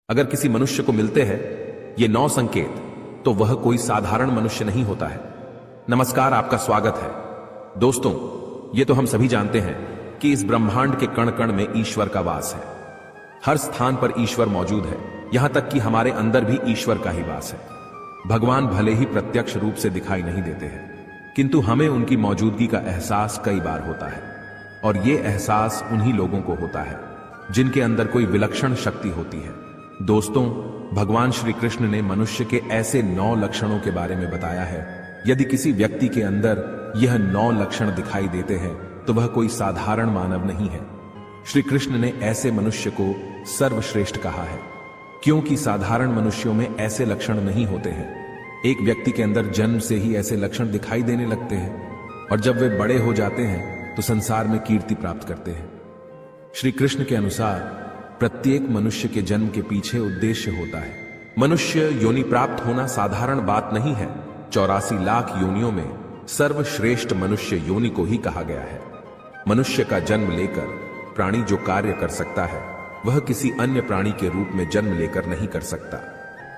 अगर किसी मनुष्य को मिलते हैं ये 9 संकेत, तो वह कोई साधारण मनुष्य नहीं होता है। नमस्कार, आपका स्वागत है। दोस्तों, ये तो हम सभी जानते हैं कि इस ब्रह्मांड के कण कण में ईश्वर का वास है। हर स्थान पर ईश्वर मौजूद है, यहां तक कि हमारे अंदर भी ईश्वर का ही वास है। भगवान भले ही प्रत्यक्ष रूप से दिखाई नहीं देते हैं, किंतु हमें उनकी मौजूदगी का एहसास कई बार होता है। और ये एहसास उन्हीं लोगों को होता है जिनके अंदर कोई विलक्षण शक्ति होती है। दोस्तों, भगवान श्री कृष्ण ने मनुष्य के ऐसे 9 लक्षणों के बारे में बताया है। यदि किसी व्यक्ति के अंदर यह 9 लक्षण दिखाई देते हैं तो वह कोई साधारण मानव नहीं है। श्री कृष्ण ने ऐसे मनुष्य को सर्वश्रेष्ठ कहा है, क्योंकि साधारण मनुष्यों में ऐसे लक्षण नहीं होते हैं। एक व्यक्ति के अंदर जन्म से ही ऐसे लक्षण दिखाई देने लगते हैं और जब वे बड़े हो जाते हैं तो संसार में कीर्ति प्राप्त करते हैं। श्री कृष्ण के अनुसार प्रत्येक मनुष्य के जन्म के पीछे उद्देश्य होता है। मनुष्य योनि प्राप्त होना साधारण बात नहीं है। 84 लाख योनियों में सर्वश्रेष्ठ मनुष्य योनि को ही कहा गया है। मनुष्य का जन्म लेकर प्राणी जो कार्य कर सकता है वह किसी अन्य प्राणी के रूप में जन्म लेकर नहीं कर सकता।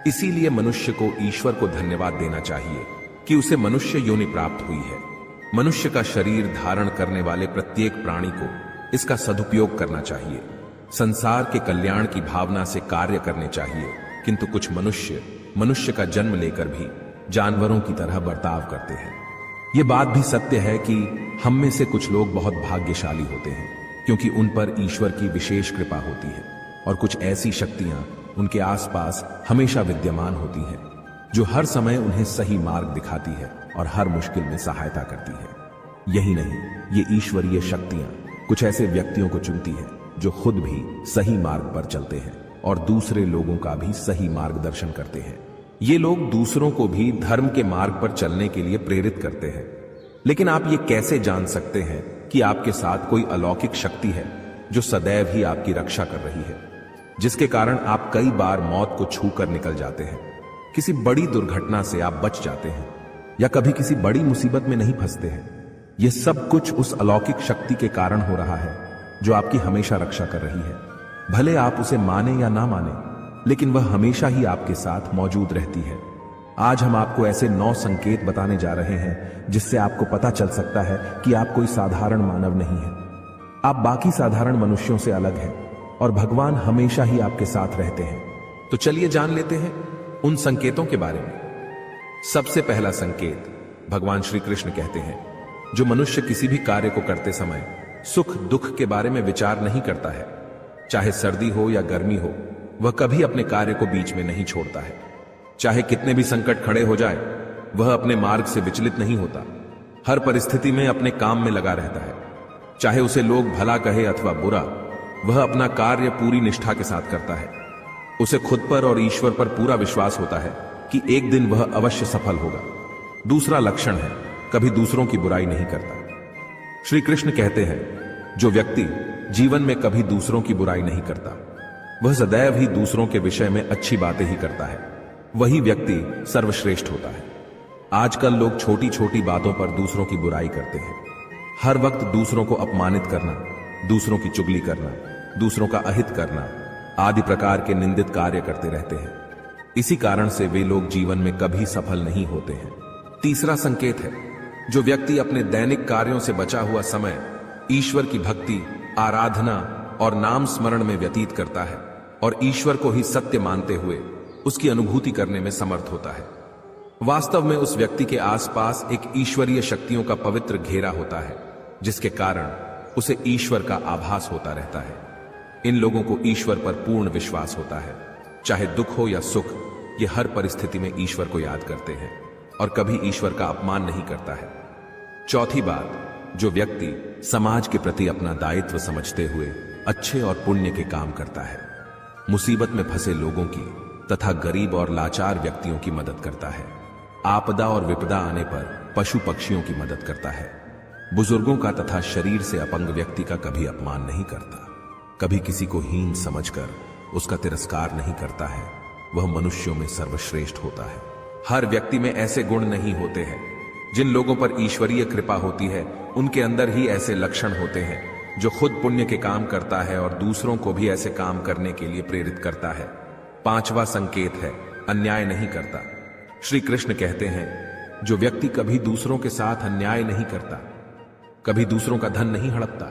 इसीलिए मनुष्य को ईश्वर को धन्यवाद देना चाहिए कि उसे मनुष्य योनि प्राप्त हुई है। मनुष्य का शरीर धारण करने वाले प्रत्येक प्राणी को इसका सदुपयोग करना चाहिए। संसार के कल्याण की भावना से कार्य करने चाहिए, किंतु कुछ मनुष्य का जन्म लेकर भी जानवरों की तरह बर्ताव करते हैं। यह बात भी सत्य है कि हम में से कुछ लोग बहुत भाग्यशाली होते हैं, क्योंकि उन पर ईश्वर की विशेष कृपा होती है और कुछ ऐसी शक्तियां उनके आसपास हमेशा विद्यमान होती हैं जो हर समय उन्हें सही मार्ग दिखाती है और हर मुश्किल में सहायता करती है। यही नहीं, ये ईश्वरीय शक्तियां कुछ ऐसे व्यक्तियों को चुनती है जो खुद भी सही मार्ग पर चलते हैं और दूसरे लोगों का भी सही मार्गदर्शन करते हैं। ये लोग दूसरों को भी धर्म के मार्ग पर चलने के लिए प्रेरित करते हैं। लेकिन आप ये कैसे जान सकते हैं कि आपके साथ कोई अलौकिक शक्ति है जो सदैव ही आपकी रक्षा कर रही है, जिसके कारण आप कई बार मौत को छूकर निकल जाते हैं, किसी बड़ी दुर्घटना से आप बच जाते हैं या कभी किसी बड़ी मुसीबत में नहीं फंसते हैं? यह सब कुछ उस अलौकिक शक्ति के कारण हो रहा है जो आपकी हमेशा रक्षा कर रही है। भले आप उसे माने या ना माने, लेकिन वह हमेशा ही आपके साथ मौजूद रहती है। आज हम आपको ऐसे 9 संकेत बताने जा रहे हैं जिससे आपको पता चल सकता है कि आप कोई साधारण मानव नहीं है। आप बाकी साधारण मनुष्यों से अलग हैं और भगवान हमेशा ही आपके साथ रहते हैं। तो चलिए जान लेते हैं उन संकेतों के बारे में। सबसे पहला संकेत, भगवान श्री कृष्ण कहते हैं, जो मनुष्य किसी भी कार्य को करते समय सुख दुख के बारे में विचार नहीं करता है, चाहे सर्दी हो या गर्मी हो, वह कभी अपने कार्य को बीच में नहीं छोड़ता है। चाहे कितने भी संकट खड़े हो जाए, वह अपने मार्ग से विचलित नहीं होता। हर परिस्थिति में अपने काम में लगा रहता है। चाहे उसे लोग भला कहे अथवा बुरा, वह अपना कार्य पूरी निष्ठा के साथ करता है। उसे खुद पर और ईश्वर पर पूरा विश्वास होता है कि एक दिन वह अवश्य सफल होगा। दूसरा लक्षण है, कभी दूसरों की बुराई नहीं करता। श्री कृष्ण कहते हैं, जो व्यक्ति जीवन में कभी दूसरों की बुराई नहीं करता, वह सदैव ही दूसरों के विषय में अच्छी बातें ही करता है, वही व्यक्ति सर्वश्रेष्ठ होता है। आजकल लोग छोटी छोटी बातों पर दूसरों की बुराई करते हैं। हर वक्त दूसरों को अपमानित करना, दूसरों की चुगली करना, दूसरों का अहित करना आदि प्रकार के निंदित कार्य करते रहते हैं। इसी कारण से वे लोग जीवन में कभी सफल नहीं होते हैं। तीसरा संकेत है, जो व्यक्ति अपने दैनिक कार्यों से बचा हुआ समय ईश्वर की भक्ति, आराधना और नाम स्मरण में व्यतीत करता है और ईश्वर को ही सत्य मानते हुए उसकी अनुभूति करने में समर्थ होता है, वास्तव में उस व्यक्ति के आसपास एक ईश्वरीय शक्तियों का पवित्र घेरा होता है, जिसके कारण उसे ईश्वर का आभास होता रहता है। इन लोगों को ईश्वर पर पूर्ण विश्वास होता है। चाहे दुख हो या सुख, ये हर परिस्थिति में ईश्वर को याद करते हैं और कभी ईश्वर का अपमान नहीं करता है। चौथी बात, जो व्यक्ति समाज के प्रति अपना दायित्व समझते हुए अच्छे और पुण्य के काम करता है, मुसीबत में फंसे लोगों की तथा गरीब और लाचार व्यक्तियों की मदद करता है, आपदा और विपदा आने पर पशु पक्षियों की मदद करता है, बुजुर्गों का तथा शरीर से अपंग व्यक्ति का कभी अपमान नहीं करता, कभी किसी को हीन समझकर उसका तिरस्कार नहीं करता है, वह मनुष्यों में सर्वश्रेष्ठ होता है। हर व्यक्ति में ऐसे गुण नहीं होते हैं। जिन लोगों पर ईश्वरीय कृपा होती है, उनके अंदर ही ऐसे लक्षण होते हैं जो खुद पुण्य के काम करता है और दूसरों को भी ऐसे काम करने के लिए प्रेरित करता है। पांचवा संकेत है अन्याय नहीं करता। श्री कृष्ण कहते हैं, जो व्यक्ति कभी दूसरों के साथ अन्याय नहीं करता, कभी दूसरों का धन नहीं हड़पता,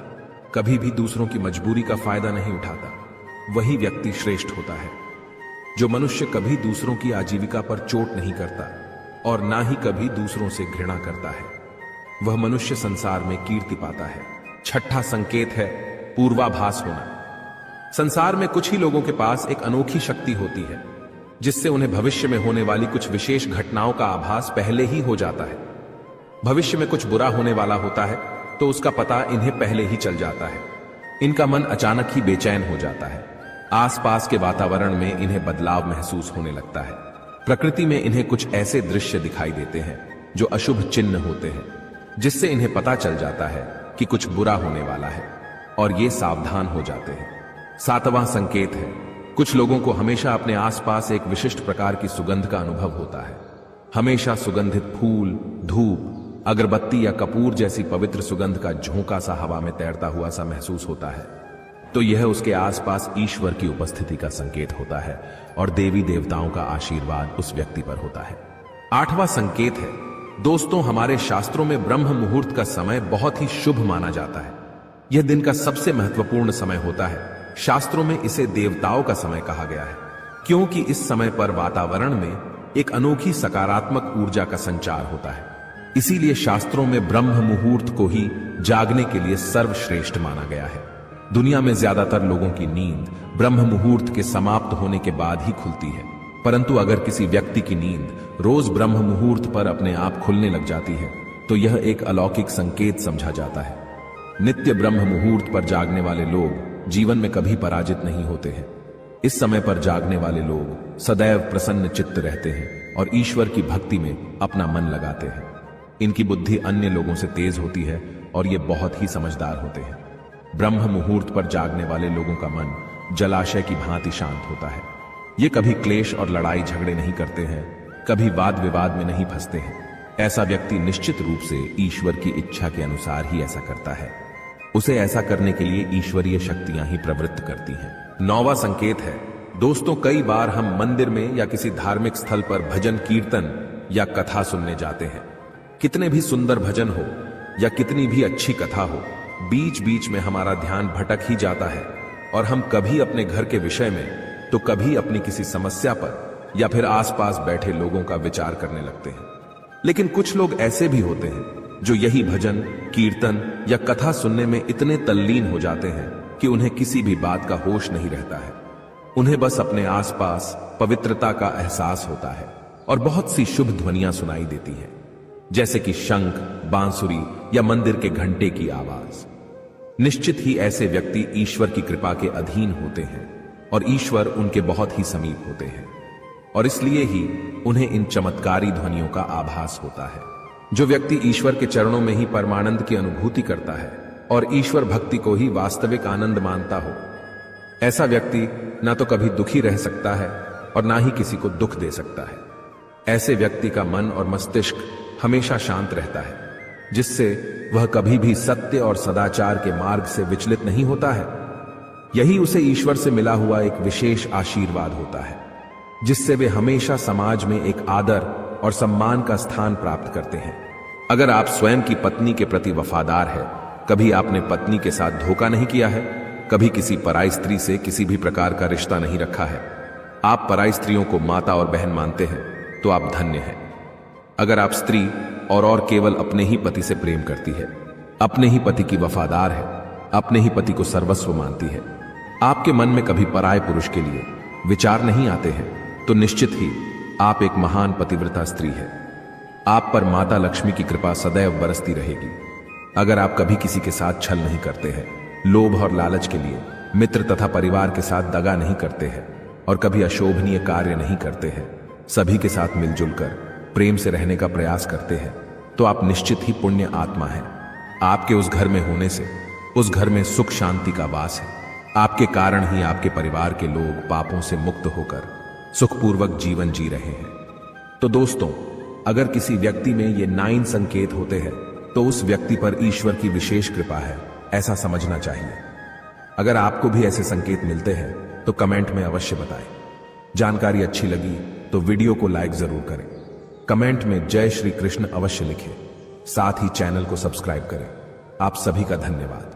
कभी भी दूसरों की मजबूरी का फायदा नहीं उठाता, वही व्यक्ति श्रेष्ठ होता है। जो मनुष्य कभी दूसरों की आजीविका पर चोट नहीं करता और ना ही कभी दूसरों से घृणा करता है, वह मनुष्य संसार में कीर्ति पाता है। छठा संकेत है पूर्वाभास होना। संसार में कुछ ही लोगों के पास एक अनोखी शक्ति होती है, जिससे उन्हें भविष्य में होने वाली कुछ विशेष घटनाओं का आभास पहले ही हो जाता है। भविष्य में कुछ बुरा होने वाला होता है तो उसका पता इन्हें पहले ही चल जाता है। इनका मन अचानक ही बेचैन हो जाता है। आसपास के वातावरण में इन्हें बदलाव महसूस होने लगता है। प्रकृति में इन्हें कुछ ऐसे दृश्य दिखाई देते हैं जो अशुभ चिन्ह होते हैं, जिससे इन्हें पता चल जाता है कि कुछ बुरा होने वाला है और ये सावधान हो जाते हैं। सातवां संकेत है कुछ लोगों को हमेशा अपने आसपास एक विशिष्ट प्रकार की सुगंध का अनुभव होता है। हमेशा सुगंधित फूल, धूप, अगरबत्ती या कपूर जैसी पवित्र सुगंध का झोंका सा हवा में तैरता हुआ सा महसूस होता है, तो यह उसके आसपास ईश्वर की उपस्थिति का संकेत होता है और देवी देवताओं का आशीर्वाद उस व्यक्ति पर होता है। आठवां संकेत है दोस्तों, हमारे शास्त्रों में ब्रह्म मुहूर्त का समय बहुत ही शुभ माना जाता है। यह दिन का सबसे महत्वपूर्ण समय होता है। शास्त्रों में इसे देवताओं का समय कहा गया है, क्योंकि इस समय पर वातावरण में एक अनोखी सकारात्मक ऊर्जा का संचार होता है। इसीलिए शास्त्रों में ब्रह्म मुहूर्त को ही जागने के लिए सर्वश्रेष्ठ माना गया है। दुनिया में ज्यादातर लोगों की नींद ब्रह्म मुहूर्त के समाप्त होने के बाद ही खुलती है, परंतु अगर किसी व्यक्ति की नींद रोज ब्रह्म मुहूर्त पर अपने आप खुलने लग जाती है, तो यह एक अलौकिक संकेत समझा जाता है। नित्य ब्रह्म मुहूर्त पर जागने वाले लोग जीवन में कभी पराजित नहीं होते हैं। इस समय पर जागने वाले लोग सदैव प्रसन्न चित्त रहते हैं और ईश्वर की भक्ति में अपना मन लगाते हैं। इनकी बुद्धि अन्य लोगों से तेज होती है और ये बहुत ही समझदार होते हैं। ब्रह्म मुहूर्त पर जागने वाले लोगों का मन जलाशय की भांति शांत होता है। ये कभी क्लेश और लड़ाई झगड़े नहीं करते हैं, कभी वाद विवाद में नहीं फंसते हैं। ऐसा व्यक्ति निश्चित रूप से ईश्वर की इच्छा के अनुसार ही ऐसा करता है। उसे ऐसा करने के लिए ईश्वरीय शक्तियां ही प्रवृत्त करती हैं। नौवां संकेत है दोस्तों, कई बार हम मंदिर में या किसी धार्मिक स्थल पर भजन कीर्तन या कथा सुनने जाते हैं। कितने भी सुंदर भजन हो या कितनी भी अच्छी कथा हो, बीच बीच में हमारा ध्यान भटक ही जाता है और हम कभी अपने घर के विषय में तो कभी अपनी किसी समस्या पर या फिर आसपास बैठे लोगों का विचार करने लगते हैं। लेकिन कुछ लोग ऐसे भी होते हैं जो यही भजन कीर्तन या कथा सुनने में इतने तल्लीन हो जाते हैं कि उन्हें किसी भी बात का होश नहीं रहता है। उन्हें बस अपने आसपास पवित्रता का एहसास होता है और बहुत सी शुभ ध्वनियां सुनाई देती हैं, जैसे कि शंख, बांसुरी या मंदिर के घंटे की आवाज। निश्चित ही ऐसे व्यक्ति ईश्वर की कृपा के अधीन होते हैं और ईश्वर उनके बहुत ही समीप होते हैं और इसलिए ही उन्हें इन चमत्कारी ध्वनियों का आभास होता है। जो व्यक्ति ईश्वर के चरणों में ही परमानंद की अनुभूति करता है और ईश्वर भक्ति को ही वास्तविक आनंद मानता हो, ऐसा व्यक्ति ना तो कभी दुखी रह सकता है और ना ही किसी को दुख दे सकता है। ऐसे व्यक्ति का मन और मस्तिष्क हमेशा शांत रहता है, जिससे वह कभी भी सत्य और सदाचार के मार्ग से विचलित नहीं होता है। यही उसे ईश्वर से मिला हुआ एक विशेष आशीर्वाद होता है, जिससे वे हमेशा समाज में एक आदर और सम्मान का स्थान प्राप्त करते हैं। अगर आप स्वयं की पत्नी के प्रति वफादार है, कभी आपने पत्नी के साथ धोखा नहीं किया है, कभी किसी पराई स्त्री से किसी भी प्रकार का रिश्ता नहीं रखा है, आप पराई स्त्रियों को माता और बहन मानते हैं, तो आप धन्य हैं। अगर आप स्त्री और केवल अपने ही पति से प्रेम करती है, अपने ही पति की वफादार है, अपने ही पति को सर्वस्व मानती है, आपके मन में कभी पराये पुरुष के लिए विचार नहीं आते हैं, तो निश्चित ही आप एक महान पतिव्रता स्त्री है। आप पर माता लक्ष्मी की कृपा सदैव बरसती रहेगी। अगर आप कभी किसी के साथ छल नहीं करते हैं, लोभ और लालच के लिए मित्र तथा परिवार के साथ दगा नहीं करते हैं और कभी अशोभनीय कार्य नहीं करते हैं, सभी के साथ मिलजुल कर प्रेम से रहने का प्रयास करते हैं, तो आप निश्चित ही पुण्य आत्मा हैं। आपके उस घर में होने से उस घर में सुख शांति का वास है। आपके कारण ही आपके परिवार के लोग पापों से मुक्त होकर सुखपूर्वक जीवन जी रहे हैं। तो दोस्तों, अगर किसी व्यक्ति में ये 9 संकेत होते हैं, तो उस व्यक्ति पर ईश्वर की विशेष कृपा है, ऐसा समझना चाहिए। अगर आपको भी ऐसे संकेत मिलते हैं तो कमेंट में अवश्य बताएं। जानकारी अच्छी लगी तो वीडियो को लाइक जरूर करें, कमेंट में जय श्री कृष्ण अवश्य लिखें, साथ ही चैनल को सब्सक्राइब करें। आप सभी का धन्यवाद।